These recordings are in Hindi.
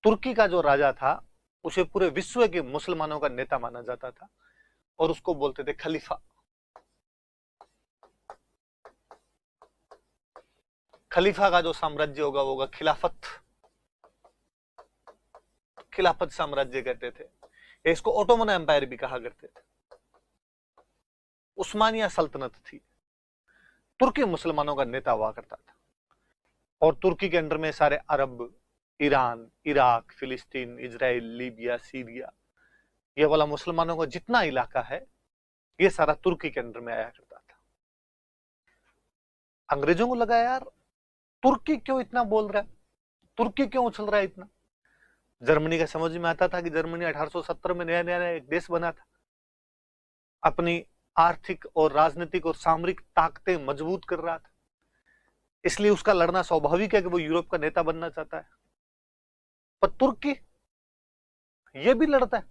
तुर्की का जो राजा था उसे पूरे विश्व के मुसलमानों का नेता माना जाता था और उसको बोलते थे खलीफा। खलीफा का जो साम्राज्य होगा वो होगा खिलाफत। खिलाफत साम्राज्य कहते थे। इसको ओटोमन एम्पायर भी कहा करते थे। उस्मानिया सल्तनत थी। तुर्की मुसलमानों का नेता हुआ करता था और तुर्की के अंडर में सारे अरब, ईरान, इराक, फिलिस्तीन, इजराइल, लीबिया, सीरिया, ये वाला मुसलमानों का जितना इलाका है ये सारा तुर्की के अंडर में आया करता था। अंग्रेजों को लगा यार तुर्की क्यों इतना बोल रहा है, तुर्की क्यों उछल रहा है इतना। जर्मनी का समझ में आता था कि जर्मनी 1870 में नया नया एक देश बना था, अपनी आर्थिक और राजनीतिक और सामरिक ताकतें मजबूत कर रहा था, इसलिए उसका लड़ना स्वाभाविक है कि वो यूरोप का नेता बनना चाहता है। पर तुर्की ये भी लड़ता है।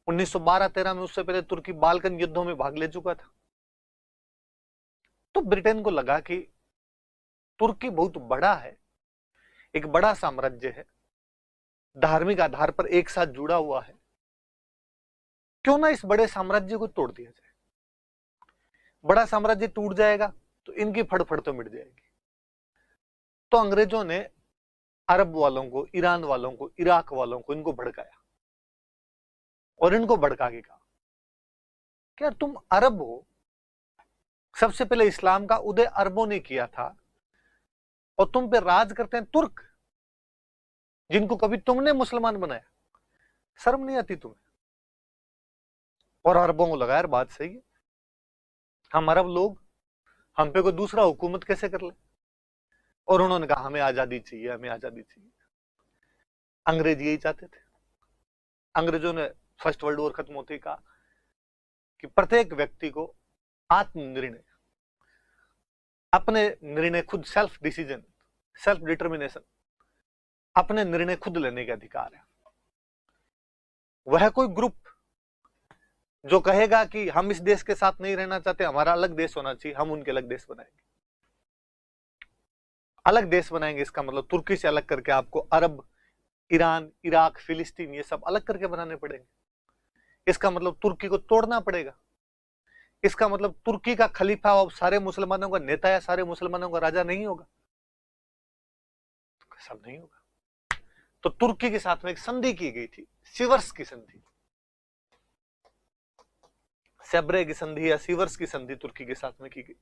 1912-13 में, उससे पहले तुर्की बाल्कन युद्धों में भाग ले चुका था। तो ब्रिटेन को लगा कि तुर्की बहुत बड़ा है, एक बड़ा साम्राज्य है, धार्मिक आधार पर एक साथ जुड़ा हुआ है, क्यों ना इस बड़े साम्राज्य को तोड़ दिया जाए। बड़ा साम्राज्य टूट जाएगा तो इनकी फड़फड़ तो मिट जाएगी। तो अंग्रेजों ने अरब वालों को, ईरान वालों को, इराक वालों को, इनको भड़काया और इनको भड़का के कहा कि यार तुम अरब हो, सबसे पहले इस्लाम का उदय अरबों ने किया था और तुम पे राज करते हैं तुर्क, जिनको कभी तुमने मुसलमान बनाया, शर्म नहीं आती तुम्हें। और अरबों को लगा यार बात सही है, हम अरब लोग, हम पे कोई दूसरा हुकूमत कैसे कर ले। और उन्होंने कहा हमें आजादी चाहिए, हमें आजादी चाहिए। अंग्रेज यही चाहते थे। अंग्रेजों ने फर्स्ट वर्ल्ड वॉर खत्म होते ही कहा कि प्रत्येक व्यक्ति को आत्मनिर्णय, अपने निर्णय खुद, सेल्फ डिसीजन, सेल्फ डिटर्मिनेशन, अपने निर्णय खुद लेने का अधिकार है। वह कोई ग्रुप जो कहेगा कि हम इस देश के साथ नहीं रहना चाहते, हमारा अलग देश होना चाहिए, हम उनके अलग देश बनाएंगे। अलग देश बनाएंगे इसका मतलब तुर्की से अलग करके आपको अरब, ईरान, इराक, फिलिस्तीन, ये सब अलग करके बनाने पड़ेंगे। इसका मतलब तुर्की को तोड़ना पड़ेगा। इसका मतलब तुर्की का खलीफा अब सारे मुसलमानों का नेता या सारे मुसलमानों का राजा नहीं होगा, सब नहीं होगा। तो तुर्की के साथ में एक संधि की गई थी, सिवर्स की संधि, सेब्रे की संधि या सिवर्स की संधि तुर्की के साथ में की गई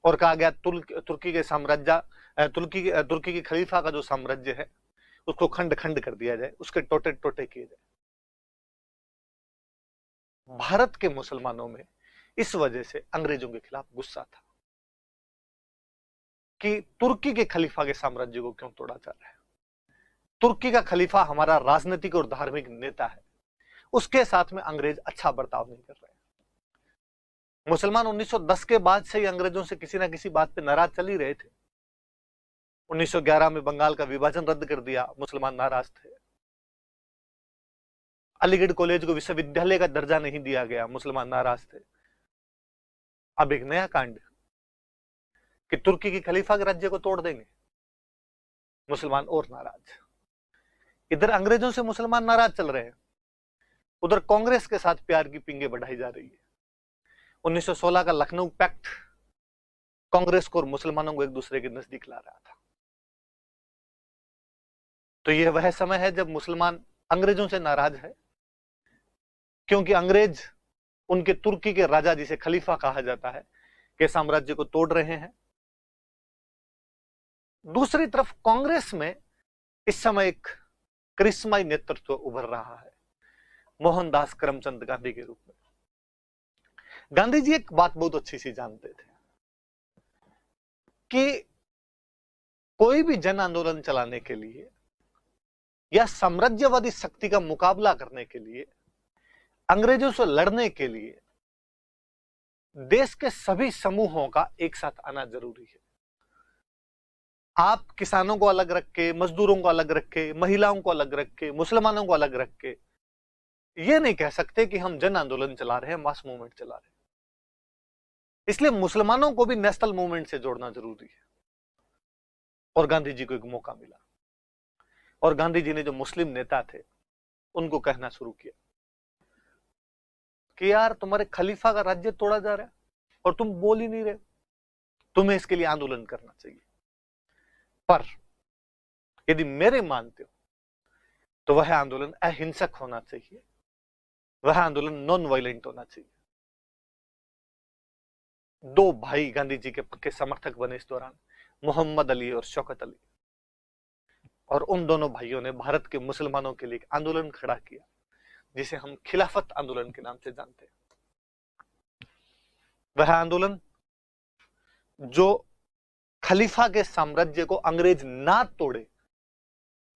और कहा गया तुर्की के साम्राज्य, तुर्की के खलीफा का जो साम्राज्य है उसको खंड खंड कर दिया जाए, उसके टोटे टोटे किए जाए। भारत के मुसलमानों में इस वजह से अंग्रेजों के खिलाफ गुस्सा था कि तुर्की के खलीफा के साम्राज्य को क्यों तोड़ा जा रहा है। तुर्की का खलीफा हमारा राजनीतिक और धार्मिक नेता है, उसके साथ में अंग्रेज अच्छा बर्ताव नहीं कर रहे। मुसलमान 1910 के बाद से ही अंग्रेजों से किसी ना किसी बात पे नाराज चल ही रहे थे। 1911 में बंगाल का विभाजन रद्द कर दिया, मुसलमान नाराज थे। अलीगढ़ कॉलेज को विश्वविद्यालय का दर्जा नहीं दिया गया, मुसलमान नाराज थे। अब एक नया कांड कि तुर्की की खलीफा के राज्य को तोड़ देंगे, मुसलमान और नाराज। इधर अंग्रेजों से मुसलमान नाराज चल रहे हैं, उधर कांग्रेस के साथ प्यार की पिंगे बढ़ाई जा रही है। 1916 का लखनऊ पैक्ट कांग्रेस को और मुसलमानों को एक दूसरे के नजदीक ला रहा था। तो यह वह समय है जब मुसलमान अंग्रेजों से नाराज है, क्योंकि अंग्रेज उनके तुर्की के राजा, जिसे खलीफा कहा जाता है, के साम्राज्य को तोड़ रहे हैं। दूसरी तरफ कांग्रेस में इस समय एक करिश्माई नेतृत्व उभर रहा है, मोहनदास करमचंद गांधी के रूप में। गांधी जी एक बात बहुत अच्छी सी जानते थे कि कोई भी जन आंदोलन चलाने के लिए या साम्राज्यवादी शक्ति का मुकाबला करने के लिए, अंग्रेजों से लड़ने के लिए देश के सभी समूहों का एक साथ आना जरूरी है। आप किसानों को अलग रख के, मजदूरों को अलग रख के, महिलाओं को अलग रख के, मुसलमानों को अलग रख के ये नहीं कह सकते कि हम जन आंदोलन चला रहे हैं, मास मूवमेंट चला रहे हैं। इसलिए मुसलमानों को भी नेशनल मूवमेंट से जोड़ना जरूरी है और गांधी जी को एक मौका मिला। और गांधी जी ने जो मुस्लिम नेता थे उनको कहना शुरू किया कि यार तुम्हारे खलीफा का राज्य तोड़ा जा रहा है और तुम बोल ही नहीं रहे, तुम्हें इसके लिए आंदोलन करना चाहिए। पर यदि मेरे मानते हो तो वह आंदोलन अहिंसक होना चाहिए, वह आंदोलन नॉन वायलेंट होना चाहिए। दो भाई गांधी जी के पक्के समर्थक बने इस दौरान, मोहम्मद अली और शौकत अली, और उन दोनों भाइयों ने भारत के मुसलमानों के लिए एक आंदोलन खड़ा किया जिसे हम खिलाफत आंदोलन के नाम से जानते हैं। वह आंदोलन जो खलीफा के साम्राज्य को अंग्रेज ना तोड़े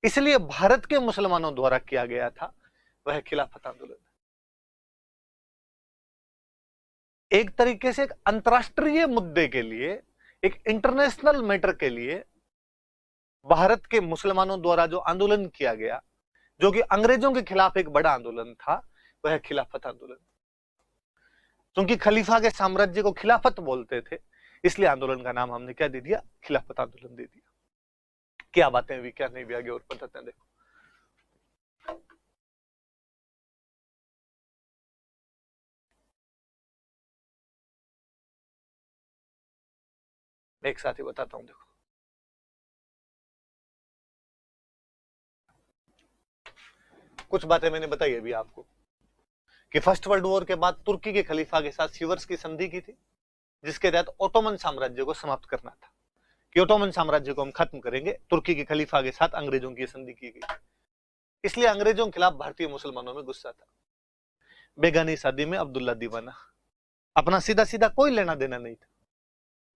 इसलिए भारत के मुसलमानों द्वारा किया गया था, वह खिलाफत आंदोलन। एक तरीके से एक अंतरराष्ट्रीय मुद्दे के लिए, एक इंटरनेशनल मैटर के लिए भारत के मुसलमानों द्वारा जो आंदोलन किया गया, जो कि अंग्रेजों के खिलाफ एक बड़ा आंदोलन था, वह खिलाफत आंदोलन। क्योंकि खलीफा के साम्राज्य को खिलाफत बोलते थे, इसलिए आंदोलन का नाम हमने क्या दे दिया, खिलाफत आंदोलन दे दिया। क्या बातें हुई, क्या नहीं भी, आगे और बताते हैं। देखो एक साथ ही बताता हूं। देखो कुछ बातें मैंने बताई अभी आपको कि फर्स्ट वर्ल्ड वॉर के बाद तुर्की के खलीफा के साथ सीवर्स की संधि की थी, जिसके तहत ओटोमन साम्राज्य को समाप्त करना था, कि ओटोमन साम्राज्य को हम खत्म करेंगे। तुर्की के खलीफा के साथ अंग्रेजों की संधि की गई, इसलिए अंग्रेजों के खिलाफ भारतीय मुसलमानों में गुस्सा था। बेगानी शादी में अब्दुल्ला दीवाना, अपना सीधा सीधा कोई लेना देना नहीं था,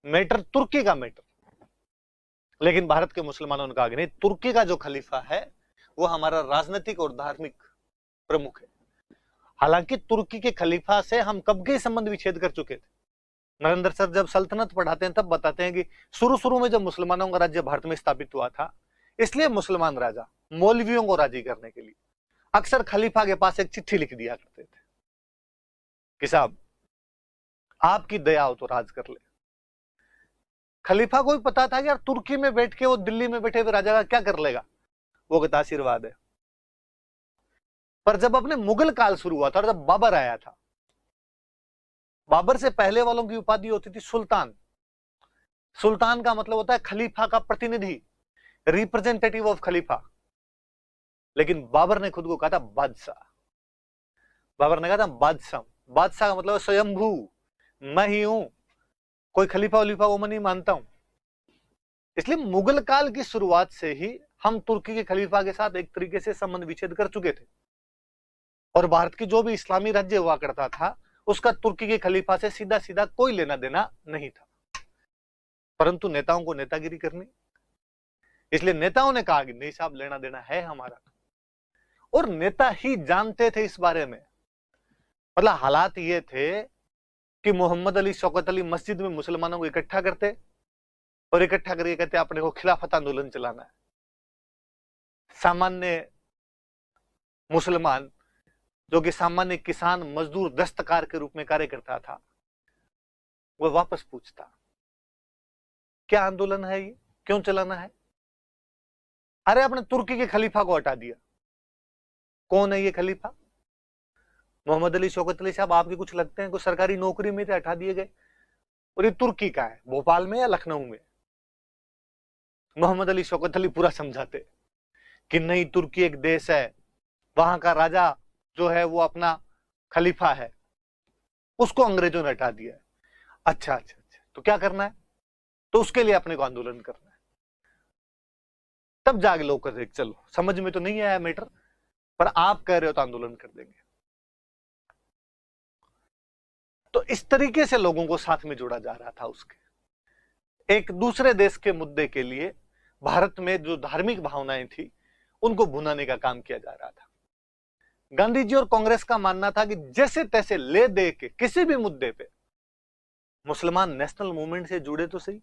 मैटर तुर्की का मैटर। लेकिन भारत के मुसलमानों ने कहा कि नहीं, तुर्की का जो खलीफा है वो हमारा राजनीतिक और धार्मिक प्रमुख है। हालांकि तुर्की के खलीफा से हम कब के संबंध विच्छेद कर चुके थे। नरेंद्र सर जब सल्तनत पढ़ाते हैं तब बताते हैं कि शुरू में जब मुसलमानों का राज्य भारत में स्थापित हुआ था, इसलिए मुसलमान राजा मौलवियों को राजी करने के लिए अक्सर खलीफा के पास एक चिट्ठी लिख दिया करते थे कि साहब आपकी दया हो तो राज कर ले। खलीफा को भी पता था कि यार तुर्की में बैठ के वो दिल्ली में बैठे हुए राजा का क्या कर लेगा, वो कहता आशीर्वाद है। पर जब अपने मुगल काल शुरू हुआ था और जब बाबर आया था, बाबर से पहले वालों की उपाधि होती थी सुल्तान। सुल्तान का मतलब होता है खलीफा का प्रतिनिधि, रिप्रेजेंटेटिव ऑफ खलीफा। लेकिन बाबर ने खुद को कहा था बादशाह। बाबर ने कहा था बादशाह। बादशाह का मतलब स्वयंभू, मैं ही हूं, कोई खलीफा वलीफा वो मैं नहीं मानता हूं। इसलिए मुगल काल की शुरुआत से ही हम तुर्की के खलीफा के साथ एक तरीके से संबंध विच्छेद कर चुके थे, और भारत की जो भी इस्लामी राज्य हुआ करता था उसका तुर्की के खलीफा से सीधा सीधा कोई लेना देना नहीं था। परंतु नेताओं को नेतागिरी करनी, इसलिए नेताओं ने कहा कि नहीं साहब लेना देना है हमारा, और नेता ही जानते थे इस बारे में। मतलब हालात ये थे कि मोहम्मद अली, शौकत अली मस्जिद में मुसलमानों को इकट्ठा करते और इकट्ठा करके कहते अपने को खिलाफत आंदोलन चलाना है। सामान्य मुसलमान जो कि सामान्य किसान, मजदूर, दस्तकार के रूप में कार्य करता था, वह वापस पूछता क्या आंदोलन है ये, क्यों चलाना है? अरे आपने तुर्की के खलीफा को हटा दिया। कौन है ये खलीफा? मोहम्मद अली, शौकत अली साहब आपके कुछ लगते हैं, कुछ सरकारी नौकरी में थे, हटा दिए गए, और ये तुर्की का है, भोपाल में या लखनऊ में? मोहम्मद अली, शौकत अली पूरा समझाते कि नहीं, तुर्की एक देश है, वहां का राजा जो है वो अपना खलीफा है, उसको अंग्रेजों ने हटा दिया है। अच्छा अच्छा अच्छा, तो क्या करना है? तो उसके लिए अपने को आंदोलन करना है। तब जाके लोग कहते चलो समझ में तो नहीं आया मैटर, पर आप कह रहे हो तो आंदोलन कर देंगे। तो इस तरीके से लोगों को साथ में जोड़ा जा रहा था। उसके एक दूसरे देश के मुद्दे के लिए भारत में जो धार्मिक भावनाएं थी उनको भुनाने का काम किया जा रहा था। गांधी जी और कांग्रेस का मानना था कि जैसे तैसे ले दे के किसी भी मुद्दे पे मुसलमान नेशनल मूवमेंट से जुड़े तो सही,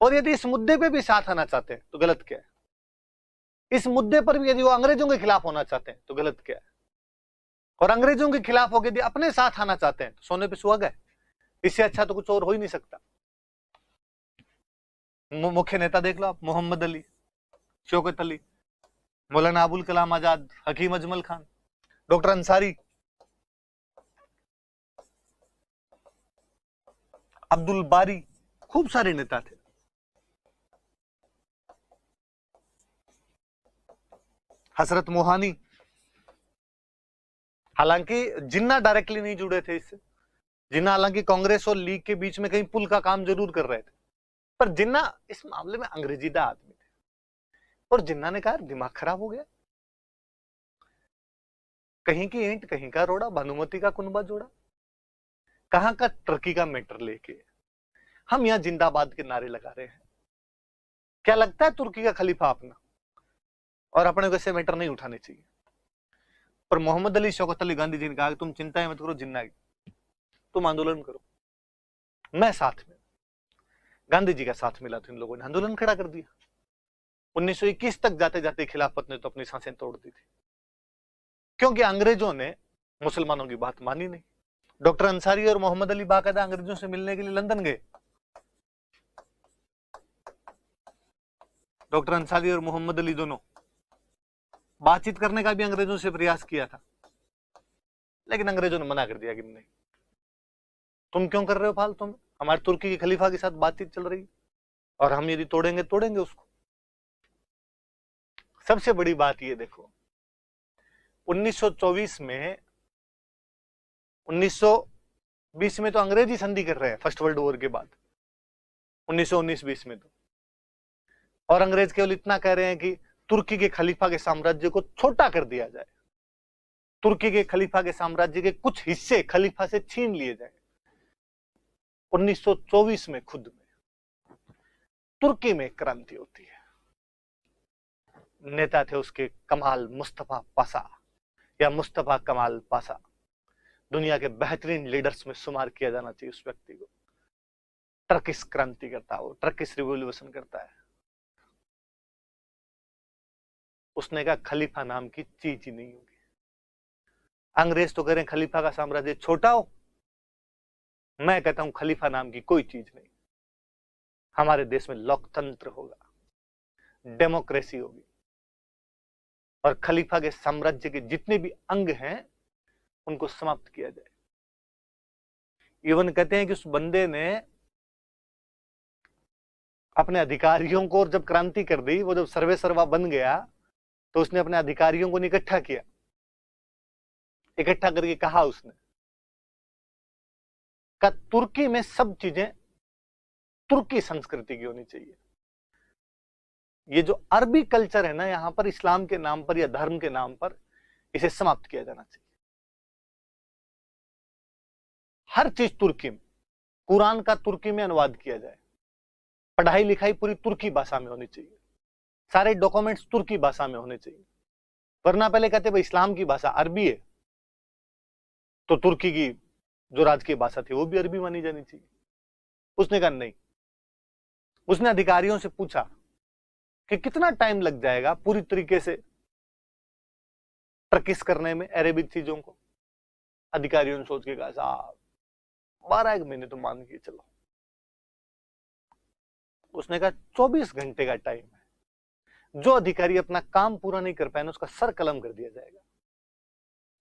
और यदि इस मुद्दे पे भी साथ आना चाहते हैं तो गलत क्या है? इस मुद्दे पर भी यदि वो अंग्रेजों के खिलाफ होना चाहते हैं तो गलत क्या है? और अंग्रेजों के खिलाफ होकर यदि अपने साथ आना चाहते हैं तो सोने पे सुहागा है। इससे अच्छा तो कुछ और हो ही नहीं सकता। मुख्य नेता देख लो आप, मोहम्मद अली, शौकत अली, मौलाना अबुल कलाम आजाद, हकीम अजमल खान, डॉक्टर अंसारी, अब्दुल बारी, खूब सारे नेता थे। हसरत मोहानी, हालांकि जिन्ना डायरेक्टली नहीं जुड़े थे इससे, जिन्ना हालांकि कांग्रेस और लीग के बीच में कहीं पुल का काम जरूर कर रहे थे, पर जिन्ना इस मामले में अंग्रेजीदा आदमी थे। और जिन्ना ने कहा दिमाग खराब हो गया, कहीं की ईंट कहीं का रोड़ा, भानुमति का कुनबा जोड़ा, कहां का टर्की का मैटर लेके हम यहां जिंदाबाद के नारे लगा रहे हैं। क्या लगता है तुर्की का खलीफा अपना, और अपने को ऐसे मैटर नहीं उठाने चाहिए। पर मोहम्मद अली शौकत अली गांधी जी ने कहा कि तुम चिंता मत करो जिन्ना की, तुम आंदोलन करो, मैं साथ में। गांधी जी का साथ मिला तो इन लोगों ने आंदोलन खड़ा कर दिया। 1921 तक जाते जाते खिलाफत ने तो अपनी सांसें तोड़ दी थी, क्योंकि अंग्रेजों ने मुसलमानों की बात मानी नहीं। डॉक्टर अंसारी और मोहम्मद अली बाकायदा अंग्रेजों से मिलने के लिए लंदन गए। डॉक्टर अंसारी और मोहम्मद अली दोनों बातचीत करने का भी अंग्रेजों से प्रयास किया था, लेकिन अंग्रेजों ने मना कर दिया कि नहीं, तुम क्यों कर रहे हो फालतू में, हमारे तुर्की के खलीफा के साथ बातचीत चल रही, और हम यदि तोड़ेंगे तोड़ेंगे उसको। सबसे बड़ी बात ये देखो, 1924 में, 1920 में तो अंग्रेजी संधि कर रहे हैं फर्स्ट वर्ल्ड वॉर के बाद, 1919-20 में तो, और अंग्रेज केवल इतना कह रहे हैं कि तुर्की के खलीफा के साम्राज्य को छोटा कर दिया जाए, तुर्की के खलीफा के साम्राज्य के कुछ हिस्से खलीफा से छीन लिए जाए। 1924 में खुद में तुर्की में क्रांति होती है। नेता थे उसके कमाल मुस्तफा पाशा, या मुस्तफा कमाल पाशा, दुनिया के बेहतरीन लीडर्स में शुमार किया जाना चाहिए उस व्यक्ति को। टर्किश क्रांति करता है वो, टर्किश रिवॉल्यूशन करता है। उसने कहा खलीफा नाम की चीज ही नहीं होगी। अंग्रेज तो कह रहे हैं खलीफा का साम्राज्य छोटा हो, मैं कहता हूं खलीफा नाम की कोई चीज नहीं। हमारे देश में लोकतंत्र होगा, डेमोक्रेसी होगी, और खलीफा के साम्राज्य के जितने भी अंग हैं उनको समाप्त किया जाए। इवन कहते हैं कि उस बंदे ने अपने अधिकारियों को, और जब क्रांति कर दी, वो जब सर्वे सर्वा बन गया, तो उसने अपने अधिकारियों को इकट्ठा किया, इकट्ठा करके कहा उसने का तुर्की में सब चीजें तुर्की संस्कृति की होनी चाहिए। ये जो अरबी कल्चर है ना, यहां पर इस्लाम के नाम पर या धर्म के नाम पर, इसे समाप्त किया जाना चाहिए। हर चीज तुर्की में, कुरान का तुर्की में अनुवाद किया जाए, पढ़ाई लिखाई पूरी तुर्की भाषा में होनी चाहिए, सारे डॉक्यूमेंट्स तुर्की भाषा में होने चाहिए। वरना पहले कहते भाई इस्लाम की भाषा अरबी है, तो तुर्की की जो राजकीय भाषा थी वो भी अरबी मानी जानी चाहिए। उसने कहा नहीं। उसने अधिकारियों से पूछा कि कितना टाइम लग जाएगा पूरी तरीके से टर्किश करने में अरेबिक चीजों को। अधिकारियों ने सोच के कहा साहब 12 महीने तो मान के चलो। उसने कहा 24 घंटे का टाइम है, जो अधिकारी अपना काम पूरा नहीं कर पाए उसका सर कलम कर दिया जाएगा।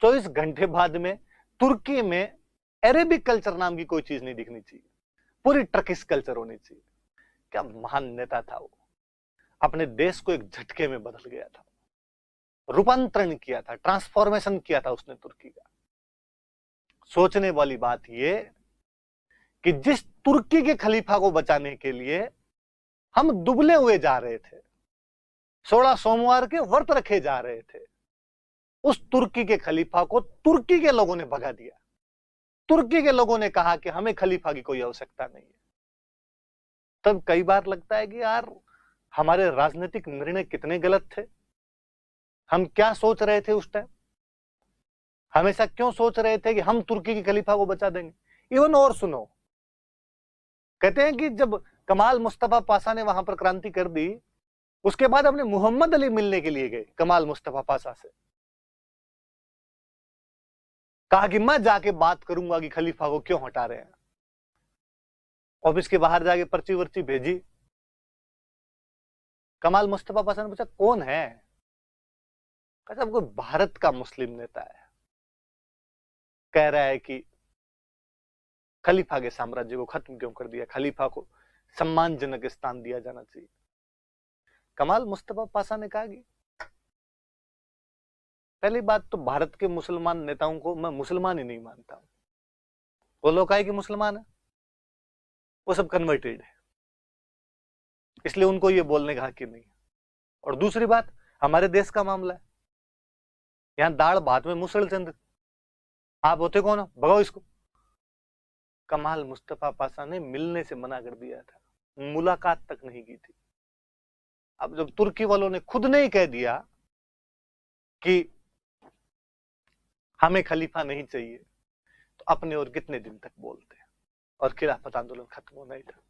24 घंटे बाद में तुर्की में अरेबिक कल्चर नाम की कोई चीज नहीं दिखनी चाहिए, पूरी टर्किश कल्चर होनी चाहिए। क्या महान नेता था वो, अपने देश को एक झटके में बदल गया था, रूपांतरण किया था, ट्रांसफॉर्मेशन किया था उसने तुर्की का। सोचने वाली बात ये कि जिस तुर्की के खलीफा को बचाने के लिए हम दुबले हुए जा रहे थे, 16 सोमवार के व्रत रखे जा रहे थे, उस तुर्की के खलीफा को तुर्की के लोगों ने भगा दिया। तुर्की के लोगों ने कहा कि हमें खलीफा की कोई आवश्यकता नहीं है। तब कई बार लगता है कि यार हमारे राजनीतिक निर्णय कितने गलत थे, हम क्या सोच रहे थे उस टाइम, हमेशा क्यों सोच रहे थे कि हम तुर्की के खलीफा को बचा देंगे। इवन और सुनो, कहते हैं कि जब कमाल मुस्तफा पाशा ने वहां पर क्रांति कर दी, उसके बाद अपने मोहम्मद अली मिलने के लिए गए कमाल मुस्तफा पाशा से, कहा कि मैं जाके बात करूंगा कि खलीफा को क्यों हटा रहे हैं। ऑफिस के बाहर जाके पर्ची वर्ची भेजी। कमाल मुस्तफा पाशा ने पूछा कौन है, जब कोई भारत का मुस्लिम नेता है कह रहा है कि खलीफा के साम्राज्य को खत्म क्यों कर दिया, खलीफा को सम्मानजनक स्थान दिया जाना चाहिए। कमाल मुस्तफा पाशा ने कहा कि पहली बात तो भारत के मुसलमान नेताओं को मैं मुसलमान ही नहीं मानता हूं। वो लोग है कि मुसलमान है, वो सब कन्वर्टेड है, इसलिए उनको ये बोलने का हक ही नहीं है। और दूसरी बात, हमारे देश का मामला है, यहां दाढ़ भात में मुसल चंद, आप होते कौन हो, भगाओ इसको। कमाल मुस्तफा पाशा ने मिलने से मना कर दिया था, मुलाकात तक नहीं की थी। अब जब तुर्की वालों ने खुद ने ही कह दिया कि हमें खलीफा नहीं चाहिए, तो अपने और कितने दिन तक बोलते हैं, और खिलाफत आंदोलन खत्म होना ही था।